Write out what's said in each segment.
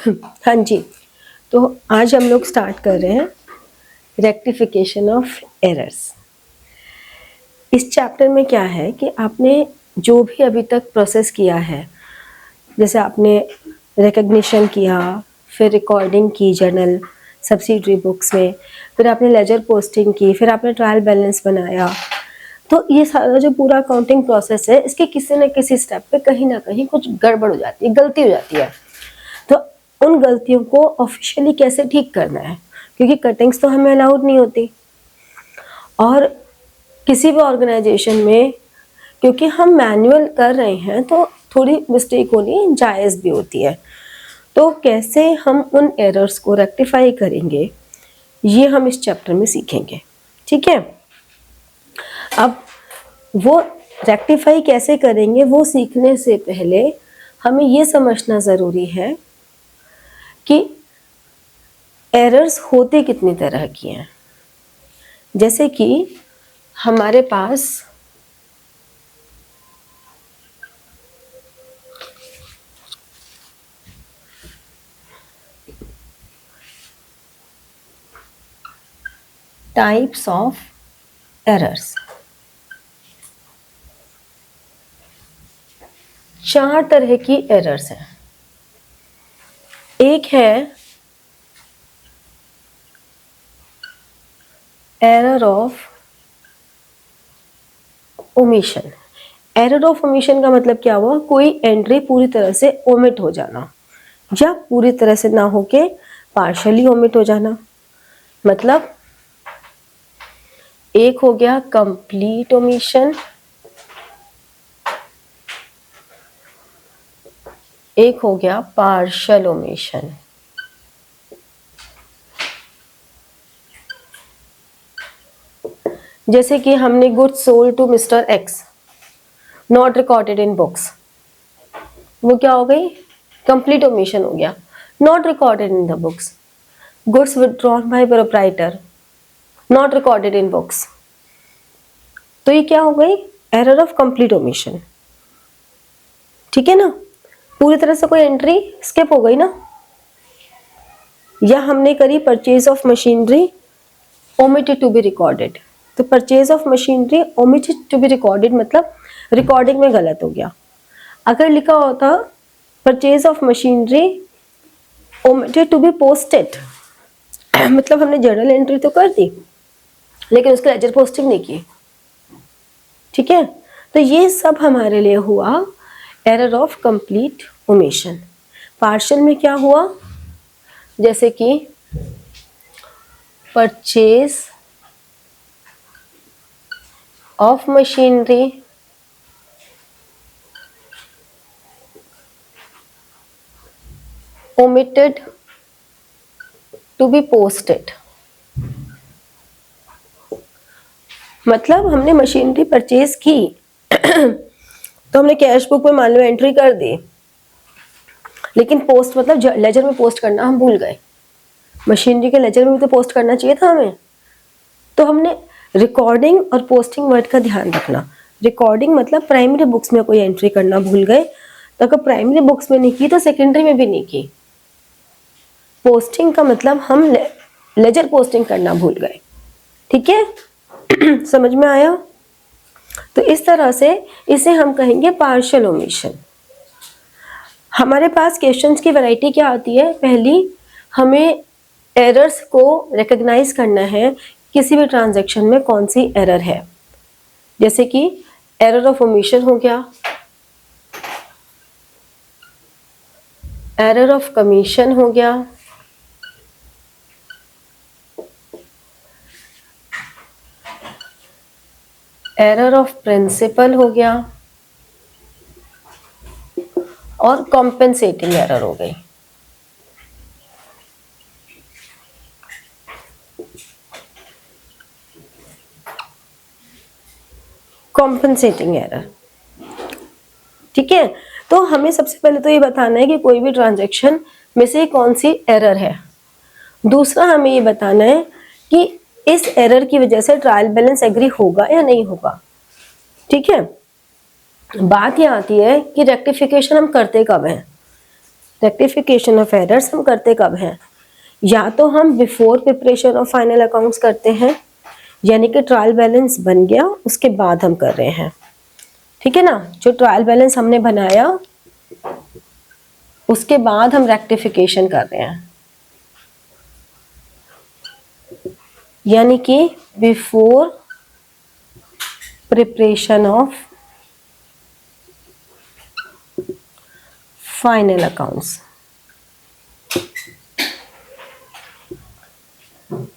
हाँ जी, तो आज हम लोग स्टार्ट कर रहे हैं रेक्टिफिकेशन ऑफ एरर्स। इस चैप्टर में क्या है कि आपने जो भी अभी तक प्रोसेस किया है, जैसे आपने रिकग्निशन किया, फिर रिकॉर्डिंग की जर्नल सब्सिडरी बुक्स में, फिर आपने लेजर पोस्टिंग की, फिर आपने ट्रायल बैलेंस बनाया, तो ये सारा जो पूरा अकाउंटिंग प्रोसेस है, इसके किसी न किसी स्टेप पे कहीं ना कहीं कुछ गड़बड़ हो जाती है, गलती हो जाती है। तो उन गलतियों को ऑफिशियली कैसे ठीक करना है, क्योंकि कटिंग्स तो हमें अलाउड नहीं होती, और किसी भी ऑर्गेनाइजेशन में क्योंकि हम मैनुअल कर रहे हैं तो थोड़ी मिस्टेक होनी जायज़ भी होती है। तो कैसे हम उन एरर्स को रेक्टिफाई करेंगे, ये हम इस चैप्टर में सीखेंगे। ठीक है, अब वो रेक्टिफाई कैसे करेंगे वो सीखने से पहले हमें ये समझना ज़रूरी है कि एरर्स होते कितनी तरह की हैं। जैसे कि हमारे पास टाइप्स ऑफ एरर्स, 4 तरह की एरर्स हैं। एक है error of omission. Error of omission का मतलब क्या हुआ, कोई एंट्री पूरी तरह से ओमिट हो जाना, या पूरी तरह से ना होके पार्शियली ओमिट हो जाना। मतलब एक हो गया कंप्लीट ओमिशन, एक हो गया पार्शियल ओमिशन। जैसे कि हमने goods sold to mister X not recorded in books, वो क्या हो गई, कंप्लीट ओमिशन हो गया, not recorded in the books. Goods withdrawn by proprietor not recorded in books, तो ये क्या हो गई, एरर ऑफ कंप्लीट ओमिशन। ठीक है ना, पूरी तरह से कोई एंट्री स्किप हो गई ना। या हमने करी purchase of machinery omitted to be recorded, तो purchase of machinery omitted to be recorded मतलब रिकॉर्डिंग में गलत हो गया। अगर लिखा होता purchase of machinery omitted to be posted, मतलब हमने जर्नल एंट्री तो कर दी लेकिन उसके लेजर पोस्टिंग नहीं की। ठीक है, तो ये सब हमारे लिए हुआ error of complete omission. Partial में क्या हुआ, जैसे कि purchase of machinery omitted to be posted, मतलब हमने मशीनरी परचेज की तो हमने कैश बुक में मान लो एंट्री कर दी, लेकिन पोस्ट मतलब लेजर में पोस्ट करना हम भूल गए। मशीनरी के लेजर में भी तो पोस्ट करना चाहिए था हमें, तो हमने रिकॉर्डिंग और पोस्टिंग वर्ड का ध्यान रखना। रिकॉर्डिंग मतलब प्राइमरी बुक्स में कोई एंट्री करना भूल गए, तो अगर प्राइमरी बुक्स में नहीं की तो सेकेंडरी में भी नहीं की। पोस्टिंग का मतलब हम लेजर पोस्टिंग करना भूल गए। ठीक है समझ में आया। तो इस तरह से इसे हम कहेंगे पार्शियल ओमिशन। हमारे पास क्वेश्चंस की वैरायटी क्या आती है, पहली हमें एरर्स को रिकॉग्नाइज करना है किसी भी ट्रांजैक्शन में कौन सी एरर है। जैसे कि एरर ऑफ ओमिशन हो गया, एरर ऑफ कमीशन हो गया, एरर ऑफ प्रिंसिपल हो गया, और कॉम्पेंसेटिंग एरर हो गई। कॉम्पेंसेटिंग एरर, ठीक है। तो हमें सबसे पहले तो ये बताना है कि कोई भी ट्रांजैक्शन में से कौन सी एरर है। दूसरा हमें ये बताना है कि इस एरर की वजह से ट्रायल बैलेंस एग्री होगा या नहीं होगा। ठीक है, बात ये आती है कि रेक्टिफिकेशन हम करते कब हैं। रेक्टिफिकेशन ऑफ एरर्स हम करते कब हैं? या तो हम before preparation of final accounts करते हैं, यानी कि ट्रायल बैलेंस बन गया उसके बाद हम कर रहे हैं, ठीक है ना। जो ट्रायल बैलेंस हमने बनाया उसके बाद हम रेक्टिफिकेशन कर रहे हैं, यानी कि before preparation of final accounts,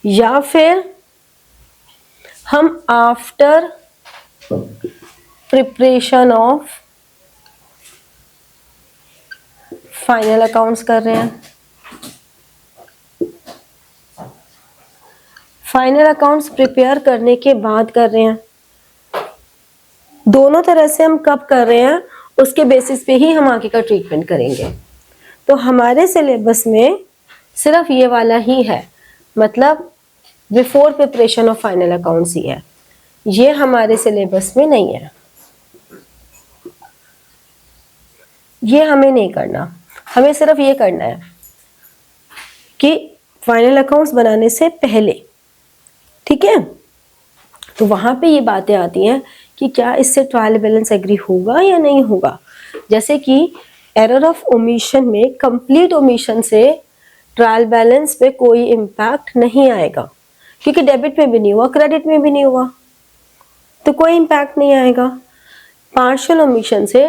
या फिर हम after preparation of final accounts कर रहे हैं। फाइनल अकाउंट्स प्रिपेयर करने के बाद कर रहे हैं। दोनों तरह से हम कब कर रहे हैं उसके बेसिस पे ही हम आगे का ट्रीटमेंट करेंगे। तो हमारे सिलेबस में सिर्फ ये वाला ही है, मतलब before preparation of final accounts ही है, ये हमारे सिलेबस में नहीं है, ये हमें नहीं करना। हमें सिर्फ ये करना है कि फाइनल अकाउंट्स बनाने से पहले, ठीक है, तो वहां पे ये बातें आती हैं कि क्या इससे ट्रायल बैलेंस एग्री होगा या नहीं होगा। जैसे कि एरर ऑफ ओमिशन में कंप्लीट ओमिशन से ट्रायल बैलेंस पे कोई इम्पैक्ट नहीं आएगा, क्योंकि डेबिट में भी नहीं हुआ, क्रेडिट में भी नहीं हुआ, तो कोई इम्पैक्ट नहीं आएगा। पार्शियल ओमिशन से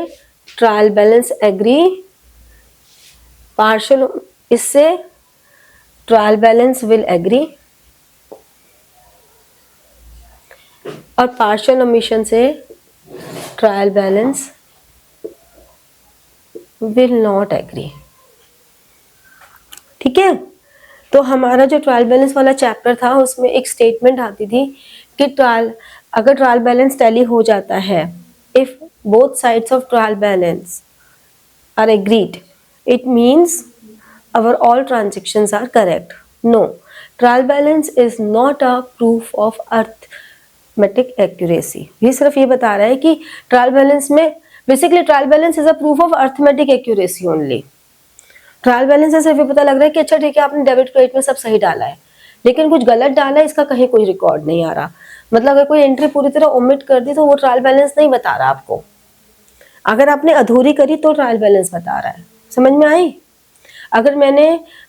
ट्रायल बैलेंस एग्री, पार्शियल इससे ट्रायल बैलेंस विल एग्री, और पार्शियल ओमिशन से trial balance will not agree, ठीक है। तो हमारा जो ट्रायल बैलेंस वाला चैप्टर था उसमें एक स्टेटमेंट आती थी कि अगर ट्रायल बैलेंस टैली हो जाता है, if both sides of trial balance are agreed, it means our all transactions are correct. No, trial balance is not a proof of arithmetic accuracy. ये सिर्फ ये बता रहा है कि ट्रायल बैलेंस में basically trial balance is a proof of arithmetic accuracy only. Trial balance से सिर्फ ये पता लग रहा है कि अच्छा ठीक है आपने डेबिट क्रेडिट में सब सही डाला है, लेकिन कुछ गलत डाला है, इसका कहीं कोई रिकॉर्ड नहीं आ रहा। मतलब अगर कोई एंट्री पूरी तरह ओमिट कर दी तो वो ट्रायल बैलेंस नहीं बता रहा आपको, अगर आपने अधूरी करी तो ट्रायल बैलेंस बता रहा है। समझ में आई? अगर मैंने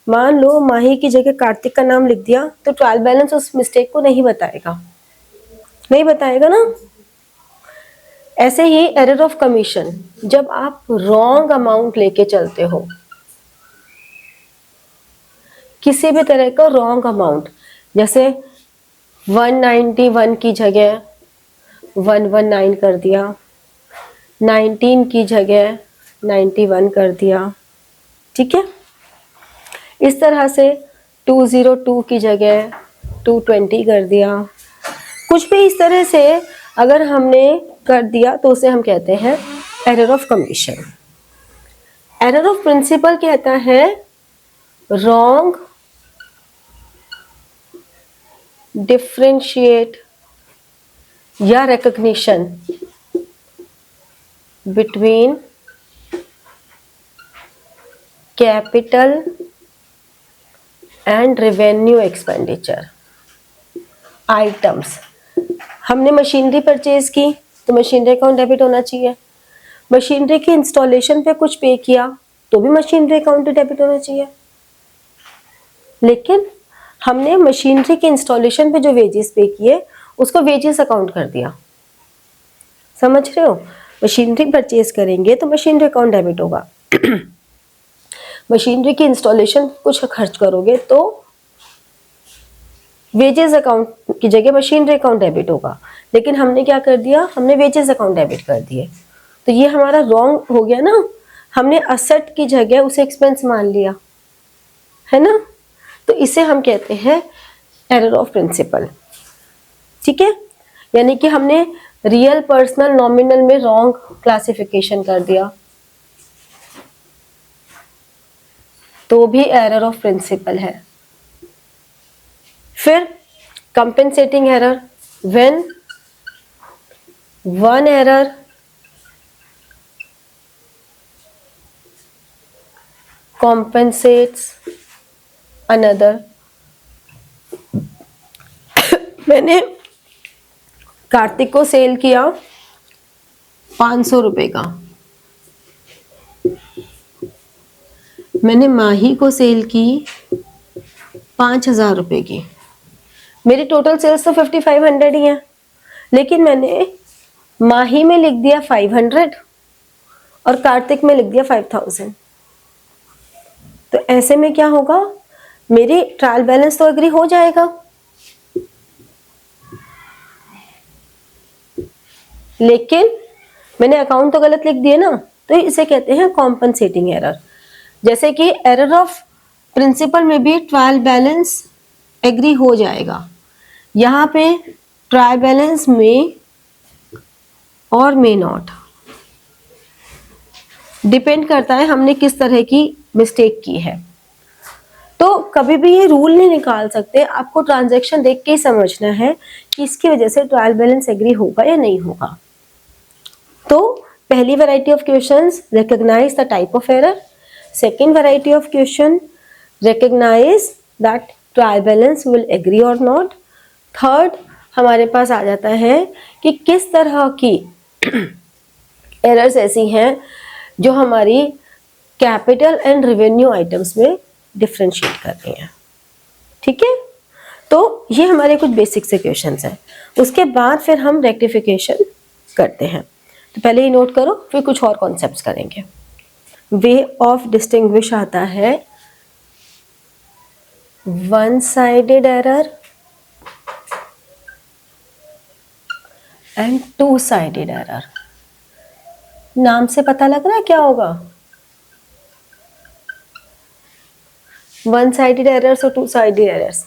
मान लो माही की जगह कार्तिक का नाम लिख दिया तो ट्रायल बैलेंस उस मिस्टेक को नहीं बताएगा, नहीं बताएगा ना। ऐसे ही एरर ऑफ कमीशन, जब आप रॉन्ग अमाउंट लेके चलते हो, किसी भी तरह का रॉन्ग अमाउंट, जैसे 191 की जगह 119 कर दिया, 19 की जगह 91 कर दिया, ठीक है। इस तरह से 202 की जगह 220 कर दिया, कुछ भी इस तरह से अगर हमने कर दिया तो उसे हम कहते हैं error of commission. Error of principle कहता है रॉन्ग डिफरेंशिएट या recognition between capital and revenue expenditure items. हमने मशीनरी परचेज की तो मशीनरी अकाउंट डेबिट होना चाहिए, मशीनरी की इंस्टॉलेशन पे कुछ पे किया तो भी मशीनरी अकाउंट डेबिट होना चाहिए, लेकिन हमने मशीनरी के इंस्टॉलेशन पे जो वेजेस पे किए उसको वेजेस अकाउंट कर दिया। समझ रहे हो? मशीनरी परचेज करेंगे तो मशीनरी अकाउंट डेबिट होगा मशीनरी की इंस्टॉलेशन कुछ खर्च करोगे तो वेजेस अकाउंट की जगह मशीनरी अकाउंट डेबिट होगा, लेकिन हमने क्या कर दिया, हमने वेजेस अकाउंट डेबिट कर दिए, तो ये हमारा रॉन्ग हो गया ना। हमने असेट की जगह उसे एक्सपेंस मान लिया, है ना। तो इसे हम कहते हैं एरर ऑफ प्रिंसिपल, ठीक है। यानी कि हमने रियल पर्सनल नॉमिनल में रॉन्ग क्लासिफिकेशन कर दिया तो भी एरर ऑफ प्रिंसिपल है। फिर compensating error, when one error compensates another। मैंने कार्तिक को सेल किया 500 रुपए का, मैंने माही को सेल की 5000 रुपए की, मेरी टोटल सेल्स तो 5500 ही है, लेकिन मैंने माही में लिख दिया 500 और कार्तिक में लिख दिया 5000। तो ऐसे में क्या होगा, मेरी ट्रायल बैलेंस तो एग्री हो जाएगा, लेकिन मैंने अकाउंट तो गलत लिख दिए ना, तो इसे कहते हैं कॉम्पनसेटिंग एरर। जैसे कि एरर ऑफ प्रिंसिपल में भी ट्रायल बैलेंस एग्री हो जाएगा, यहाँ पे ट्रायल बैलेंस में और मे नॉट, डिपेंड करता है हमने किस तरह की मिस्टेक की है। तो कभी भी ये रूल नहीं निकाल सकते, आपको ट्रांजैक्शन देख के ही समझना है कि इसकी वजह से ट्रायल बैलेंस एग्री होगा या नहीं होगा। तो पहली variety of questions, recognize the type of error. Second variety of question, recognize that trial balance will agree और नॉट। थर्ड हमारे पास आ जाता है कि किस तरह की एरर्स ऐसी हैं जो हमारी कैपिटल एंड रेवेन्यू आइटम्स में डिफरेंशिएट कर रही हैं। ठीक है, तो ये हमारे कुछ बेसिक से क्वेश्चंस हैं। उसके बाद फिर हम रेक्टिफिकेशन करते हैं। तो पहले ही नोट करो, फिर कुछ और कॉन्सेप्ट्स करेंगे। वे ऑफ डिस्टिंग्विश आता है one sided error and two sided error. नाम से पता लग रहा है क्या होगा, वन साइडेड एरर्स और टू साइडेड एरर्स,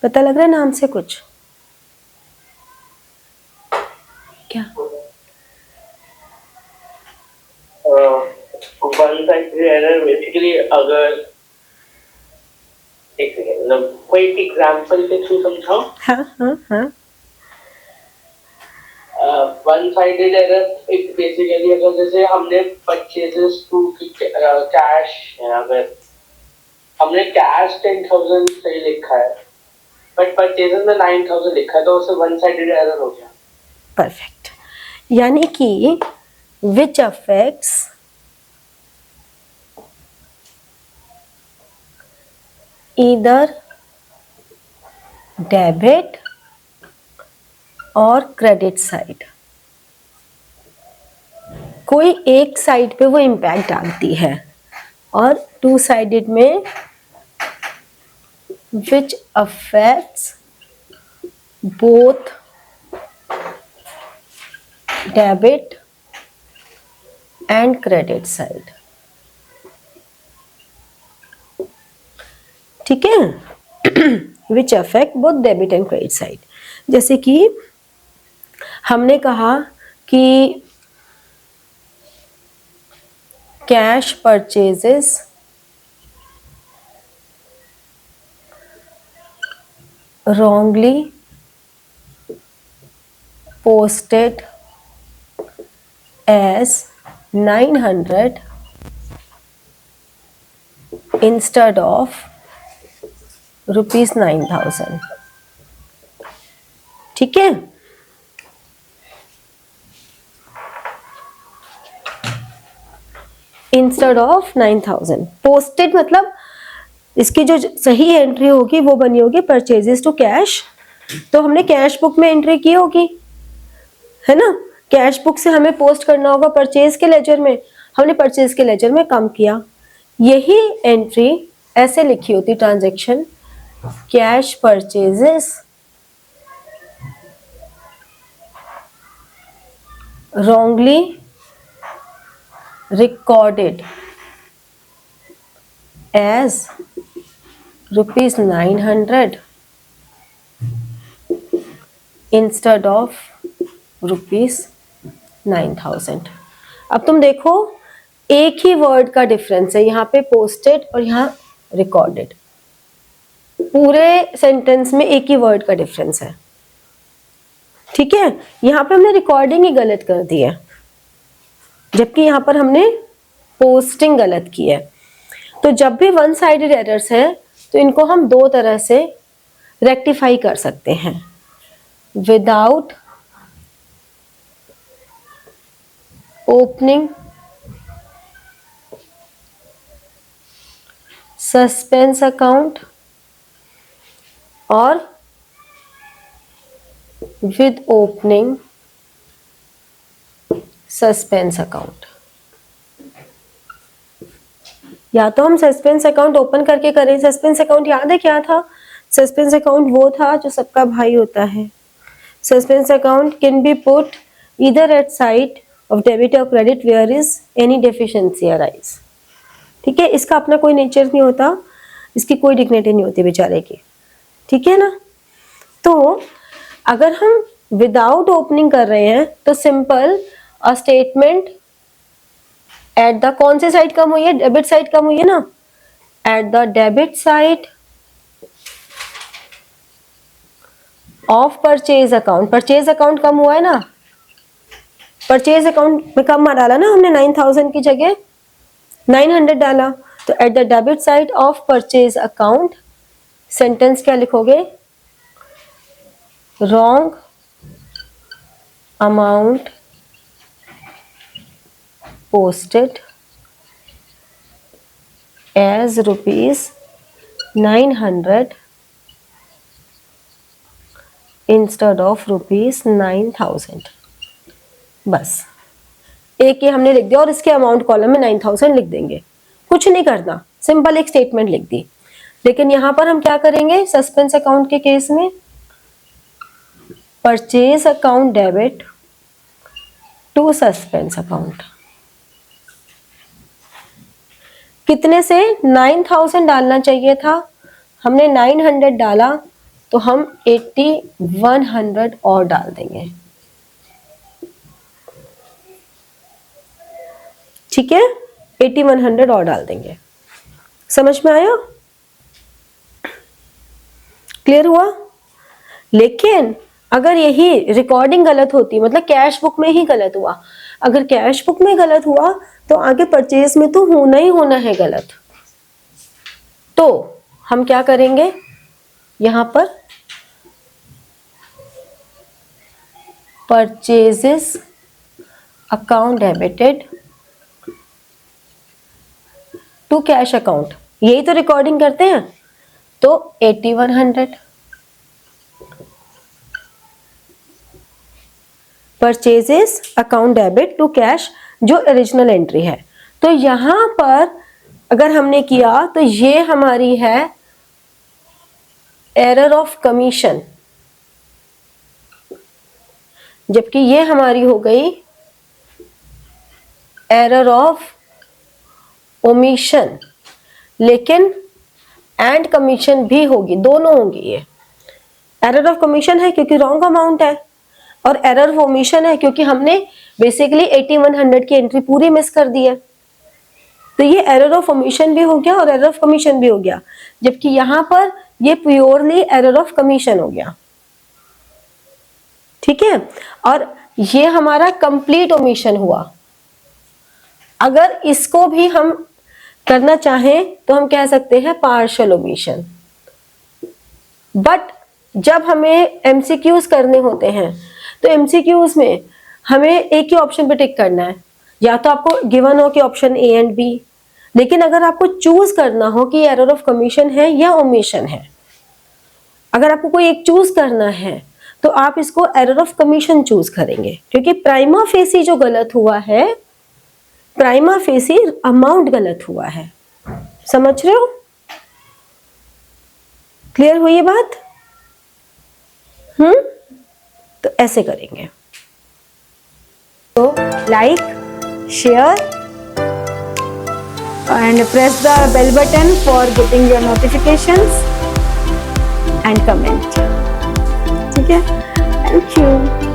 पता लग रहा है नाम से कुछ क्या? वन साइडेड एरर बेसिकली, अगर एक सेकंड, मतलब कोई एग्जांपल के थ्रू समझाओ। हाँ। वन साइडेड एरर एक बेसिकली, अगर जैसे हमने परचेजेस टू कैश है, अगर हमने कैश 10,000 सही लिखा है बट परचेजेस में 9,000 लिखा है, तो उसे वन साइडेड एरर हो गया। परफेक्ट, यानी कि विच अफेक्ट्स ईदर डेबिट और क्रेडिट साइड, कोई एक साइड पे वो इम्पैक्ट डालती है, और टू साइडेड में which affects both debit and credit side। ठीक है, which affect both debit and credit side। जैसे कि हमने कहा कि cash purchases wrongly posted as 900 instead of rupees 9,000। ठीक है, इंस्टेड ऑफ 9,000 पोस्टेड, मतलब इसकी जो सही एंट्री होगी वो बनी होगी परचेजेस टू कैश, तो हमने कैश बुक में एंट्री की होगी, है ना। कैश बुक से हमें पोस्ट करना होगा परचेज के लेजर में, हमने परचेज के लेजर में कम किया, यही एंट्री ऐसे लिखी होती transaction cash purchases wrongly recorded as rupees 900 instead of rupees 9,000। अब तुम देखो एक ही वर्ड का डिफरेंस है, यहाँ पे पोस्टेड और यहाँ रिकॉर्डेड, पूरे सेंटेंस में एक ही वर्ड का डिफरेंस है। ठीक है, यहाँ पे हमने रिकॉर्डिंग ही गलत कर दी है, जबकि यहाँ पर हमने पोस्टिंग गलत की है। तो जब भी वन साइडेड एरर्स है तो इनको हम दो तरह से रेक्टिफाई कर सकते हैं, विदाउट ओपनिंग सस्पेंस अकाउंट और विद ओपनिंग सस्पेंस अकाउंट। या तो हम सस्पेंस अकाउंट ओपन करके करें। सस्पेंस अकाउंट याद है क्या था? सस्पेंस अकाउंट वो था जो सबका भाई होता है। Suspense account can be put either at side of debit और credit where is any deficiency arise. ठीक है, इसका अपना कोई नेचर नहीं होता, इसकी कोई डिग्निटी नहीं होती बेचारे की। ठीक है ना? तो अगर हम विदाउट ओपनिंग कर रहे हैं तो simple a statement at the कौन से साइड कम हुई है? डेबिट साइड कम हुई है ना। At the debit side of purchase account. Purchase account कम हुआ है ना, परचेज अकाउंट में कम डाला ना हमने, 9000 की जगह 900 डाला। तो eight the debit side of purchase account sentence क्या लिखोगे? Wrong amount posted as ₹900 instead of ₹9000। बस एक ये हमने लिख दिया और इसके अमाउंट कॉलम में 9000 लिख देंगे। कुछ नहीं करना, सिंपल एक स्टेटमेंट लिख दी। लेकिन यहां पर हम क्या करेंगे? सस्पेंस अकाउंट के केस में purchase account debit to suspense account. कितने से? 9000 डालना चाहिए था, हमने 900 डाला, तो हम 8100 और डाल देंगे। ठीक है, 8100 और डाल देंगे। समझ में आया? क्लियर हुआ? लेकिन अगर यही रिकॉर्डिंग गलत होती, मतलब कैश बुक में ही गलत हुआ, अगर कैश बुक में गलत हुआ तो आगे परचेज में तो होना ही होना है गलत। तो हम क्या करेंगे? यहां पर purchases account debited to cash account, यही तो रिकॉर्डिंग करते हैं। तो 8100 purchases account debit to cash, जो ओरिजिनल एंट्री है। तो यहां पर अगर हमने किया तो ये हमारी है एरर ऑफ कमीशन, जबकि ये हमारी हो गई एरर ऑफ ओमिशन। लेकिन एंड कमीशन भी होगी, दोनों होंगी। ये एरर ऑफ कमीशन है क्योंकि रॉन्ग अमाउंट है, और एरर ऑफ ओमिशन है क्योंकि हमने बेसिकली 8100 की एंट्री पूरी मिस कर दी है। तो ये एरर ऑफ ओमिशन भी हो गया और एरर ऑफ कमीशन भी हो गया, जबकि यहां पर ये प्योरली एरर ऑफ कमीशन हो गया। ठीक है, और ये हमारा कंप्लीट ओमिशन हुआ। अगर इसको भी हम करना चाहें तो हम कह सकते हैं पार्शियल ओमिशन। बट जब हमें एमसीक्यूज करने होते हैं तो एमसीक्यूज में हमें एक ही ऑप्शन पे टिक करना है, या तो आपको गिवन हो कि ऑप्शन ए एंड बी। लेकिन अगर आपको चूज करना हो कि एरर ऑफ कमीशन है या ओमिशन है, अगर आपको कोई एक चूज करना है तो आप इसको एरर ऑफ कमीशन चूज करेंगे, क्योंकि प्राइमा फेसी जो गलत हुआ है, प्राइमा फेसी अमाउंट गलत हुआ है। समझ रहे हो? क्लियर हुई ये बात? तो ऐसे करेंगे। तो like, share and press the bell button for getting your notifications and comment. ठीक है, थैंक यू।